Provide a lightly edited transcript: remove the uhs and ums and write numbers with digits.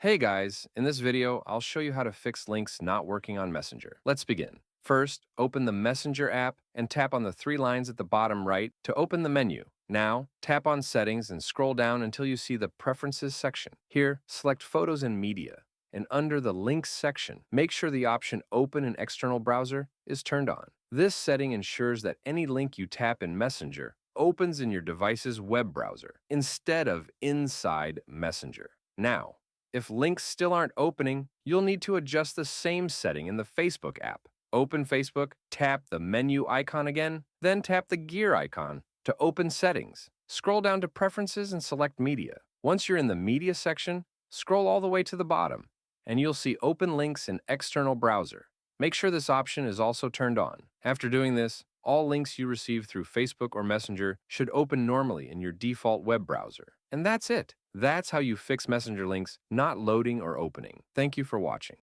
Hey guys, in this video, I'll show you how to fix links not working on Messenger. Let's begin. First, open the Messenger app and tap on the three lines at the bottom right to open the menu. Now, tap on Settings and scroll down until you see the Preferences section. Here, select Photos and Media, and under the Links section, make sure the option Open in External Browser is turned on. This setting ensures that any link you tap in Messenger opens in your device's web browser instead of inside Messenger. Now, if links still aren't opening, you'll need to adjust the same setting in the Facebook app. Open Facebook, tap the menu icon again, then tap the gear icon to open settings. Scroll down to Preferences and select Media. Once you're in the Media section, scroll all the way to the bottom, and you'll see Open Links in External Browser. Make sure this option is also turned on. After doing this, all links you receive through Facebook or Messenger should open normally in your default web browser. And that's it. That's how you fix Messenger links not loading or opening. Thank you for watching.